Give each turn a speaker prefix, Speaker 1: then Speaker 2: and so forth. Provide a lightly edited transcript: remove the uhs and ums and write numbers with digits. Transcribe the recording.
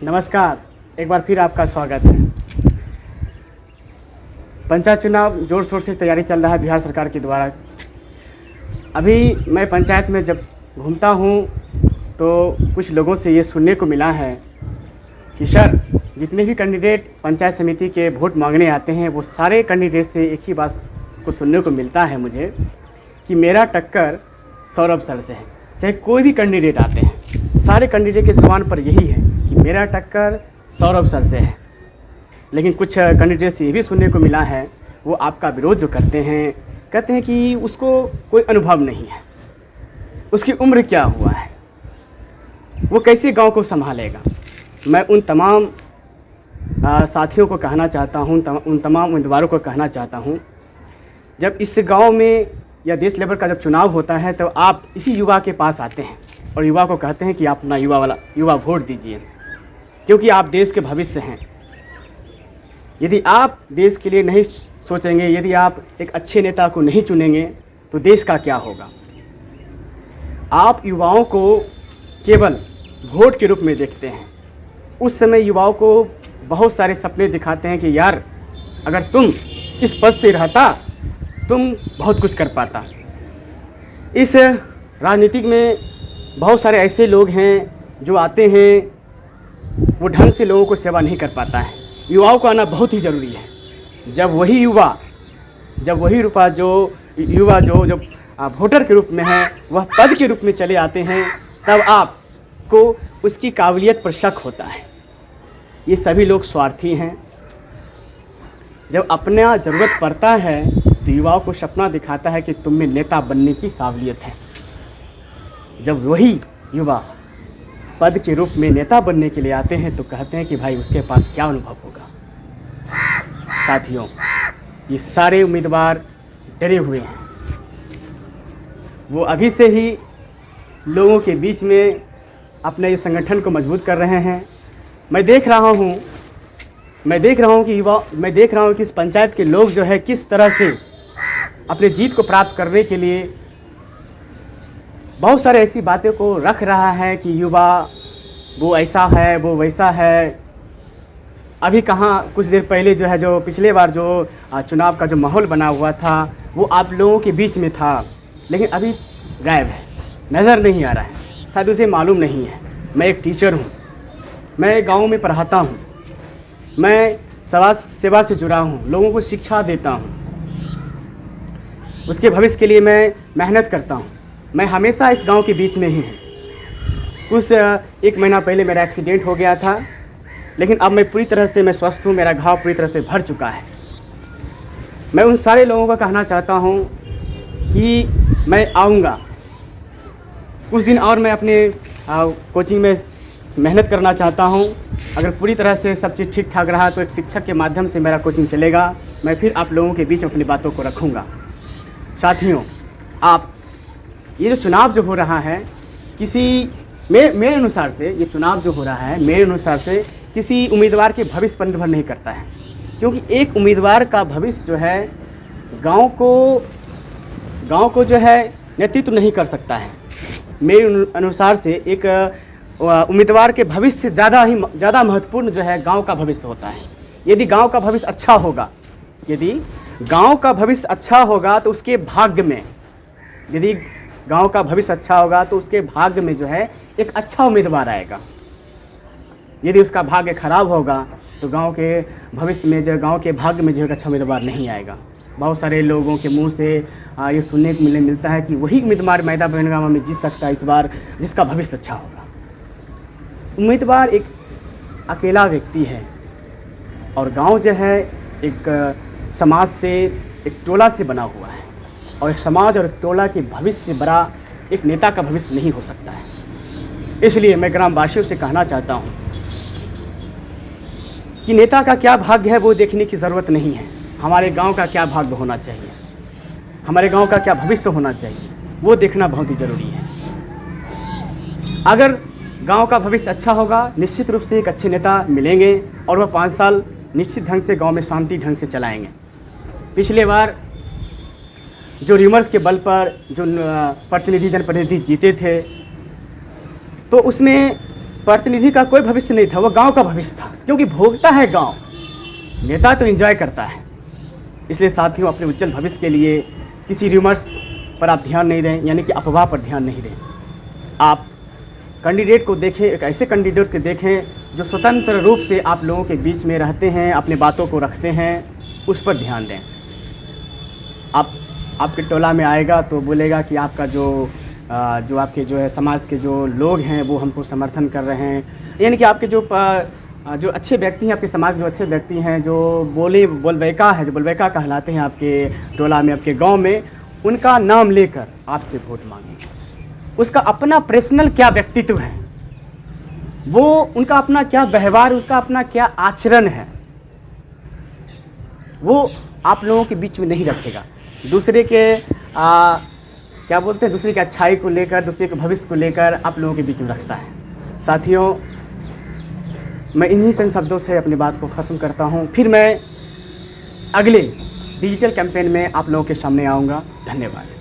Speaker 1: नमस्कार, एक बार फिर आपका स्वागत है। पंचायत चुनाव ज़ोर शोर से तैयारी चल रहा है बिहार सरकार के द्वारा। अभी मैं पंचायत में जब घूमता हूँ तो कुछ लोगों से ये सुनने को मिला है कि सर, जितने भी कैंडिडेट पंचायत समिति के वोट मांगने आते हैं वो सारे कैंडिडेट से एक ही बात को सुनने को मिलता है मुझे कि मेरा टक्कर सौरभ सर से है। चाहे कोई भी कैंडिडेट आते हैं, सारे कैंडिडेट के सवाल पर यही है कि मेरा टक्कर सौरभ सर से है। लेकिन कुछ कैंडिडेट से ये भी सुनने को मिला है, वो आपका विरोध जो करते हैं, कहते हैं कि उसको कोई अनुभव नहीं है, उसकी उम्र क्या हुआ है, वो कैसे गांव को संभालेगा। मैं उन तमाम साथियों को कहना चाहता हूँ, उन तमाम उम्मीदवारों को कहना चाहता हूँ, जब इस गांव में या देश लेवल का जब चुनाव होता है तो आप इसी युवा के पास आते हैं और युवा को कहते हैं कि आप अपना युवा वोट दीजिए, क्योंकि आप देश के भविष्य हैं। यदि आप देश के लिए नहीं सोचेंगे, यदि आप एक अच्छे नेता को नहीं चुनेंगे तो देश का क्या होगा। आप युवाओं को केवल वोट के रूप में देखते हैं। उस समय युवाओं को बहुत सारे सपने दिखाते हैं कि यार, अगर तुम इस पद से रहता तुम बहुत कुछ कर पाता। इस राजनीतिक में बहुत सारे ऐसे लोग हैं जो आते हैं, वो ढंग से लोगों को सेवा नहीं कर पाता है। युवाओं को आना बहुत ही ज़रूरी है। जब वही युवा जो वोटर के रूप में है, वह पद के रूप में चले आते हैं, तब आपको उसकी काबिलियत पर शक होता है। ये सभी लोग स्वार्थी हैं। जब अपना ज़रूरत पड़ता है तो युवाओं को सपना दिखाता है कि तुम में नेता बनने की काबिलियत है। जब वही युवा पद के रूप में नेता बनने के लिए आते हैं तो कहते हैं कि भाई उसके पास क्या अनुभव होगा। साथियों, ये सारे उम्मीदवार डरे हुए हैं। वो अभी से ही लोगों के बीच में अपने इस संगठन को मजबूत कर रहे हैं। मैं देख रहा हूँ कि इस पंचायत के लोग जो है किस तरह से अपने जीत को प्राप्त करने के लिए बहुत सारे ऐसी बातें को रख रहा है कि युवा वो ऐसा है, वो वैसा है। अभी कहाँ, कुछ देर पहले जो पिछले बार जो चुनाव का जो माहौल बना हुआ था वो आप लोगों के बीच में था, लेकिन अभी गायब है, नज़र नहीं आ रहा है। शायद उसे मालूम नहीं है। मैं एक टीचर हूँ, मैं गांव में पढ़ाता हूँ, मैं समाज सेवा से जुड़ा हूँ, लोगों को शिक्षा देता हूँ, उसके भविष्य के लिए मैं मेहनत करता हूँ। मैं हमेशा इस गांव के बीच में ही हूँ। कुछ एक महीना पहले मेरा एक्सीडेंट हो गया था, लेकिन अब मैं पूरी तरह से स्वस्थ हूँ। मेरा घाव पूरी तरह से भर चुका है। मैं उन सारे लोगों को कहना चाहता हूँ कि मैं आऊँगा कुछ दिन और, मैं अपने कोचिंग में मेहनत करना चाहता हूँ। अगर पूरी तरह से सब चीज़ ठीक ठाक रहा तो एक शिक्षक के माध्यम से मेरा कोचिंग चलेगा। मैं फिर आप लोगों के बीच अपनी बातों को रखूँगा। साथियों, आप ये जो चुनाव जो हो रहा है, मेरे अनुसार से ये चुनाव जो हो रहा है, मेरे अनुसार से किसी उम्मीदवार के भविष्य पर निर्भर नहीं करता है, क्योंकि एक उम्मीदवार का भविष्य जो है गांव को जो है नेतृत्व नहीं कर सकता है। मेरे अनुसार से एक उम्मीदवार के भविष्य से ज़्यादा महत्वपूर्ण जो है गांव का भविष्य होता है। यदि गांव का भविष्य अच्छा होगा तो उसके भाग्य में जो है एक अच्छा उम्मीदवार आएगा। यदि उसका भाग्य खराब होगा तो गांव के भाग्य में जो एक अच्छा उम्मीदवार नहीं आएगा। बहुत सारे लोगों के मुंह से ये सुनने को मिलता है कि वही उम्मीदवार मैदान बनगांव में जीत सकता है इस बार, जिसका भविष्य अच्छा होगा। उम्मीदवार एक अकेला व्यक्ति है और गांव जो है एक समाज से, एक टोला से बना हुआ है, और एक समाज और एक टोला के भविष्य से बड़ा एक नेता का भविष्य नहीं हो सकता है। इसलिए मैं ग्रामवासियों से कहना चाहता हूँ कि नेता का क्या भाग्य है वो देखने की ज़रूरत नहीं है। हमारे गांव का क्या भाग्य होना चाहिए, हमारे गांव का क्या भविष्य होना चाहिए, वो देखना बहुत ही ज़रूरी है। अगर गांव का भविष्य अच्छा होगा, निश्चित रूप से एक अच्छे नेता मिलेंगे और वह 5 साल निश्चित ढंग से गांव में शांति ढंग से चलाएंगे। पिछले बार जो र्यूमर्स के बल पर जो जनप्रतिनिधि जीते थे, तो उसमें प्रतिनिधि का कोई भविष्य नहीं था, वो गांव का भविष्य था, क्योंकि भोगता है गांव, नेता तो एंजॉय करता है। इसलिए साथियों, अपने उज्जवल भविष्य के लिए किसी र्यूमर्स पर आप ध्यान नहीं दें, यानी कि अफवाह पर ध्यान नहीं दें। आप कैंडिडेट को देखें, एक ऐसे कैंडिडेट को देखें जो स्वतंत्र रूप से आप लोगों के बीच में रहते हैं, अपने बातों को रखते हैं, उस पर ध्यान दें। आपके टोला में आएगा तो बोलेगा कि आपका जो आपके जो है समाज के जो लोग हैं वो हमको समर्थन कर रहे हैं, यानी कि आपके जो अच्छे व्यक्ति हैं, आपके समाज के जो अच्छे व्यक्ति हैं, जो बोलबैका कहलाते हैं आपके टोला में, आपके गांव में, उनका नाम लेकर आपसे वोट मांगें। उसका अपना पर्सनल क्या व्यक्तित्व है, वो उनका अपना क्या व्यवहार, उसका अपना क्या आचरण है, वो आप लोगों के बीच में नहीं रखेगा। दूसरे के क्या बोलते हैं, दूसरे की अच्छाई को लेकर, दूसरे के भविष्य को लेकर आप लोगों के बीच में रखता है। साथियों, मैं इन्हीं चंद शब्दों से अपनी बात को ख़त्म करता हूँ। फिर मैं अगले डिजिटल कैंपेन में आप लोगों के सामने आऊँगा। धन्यवाद।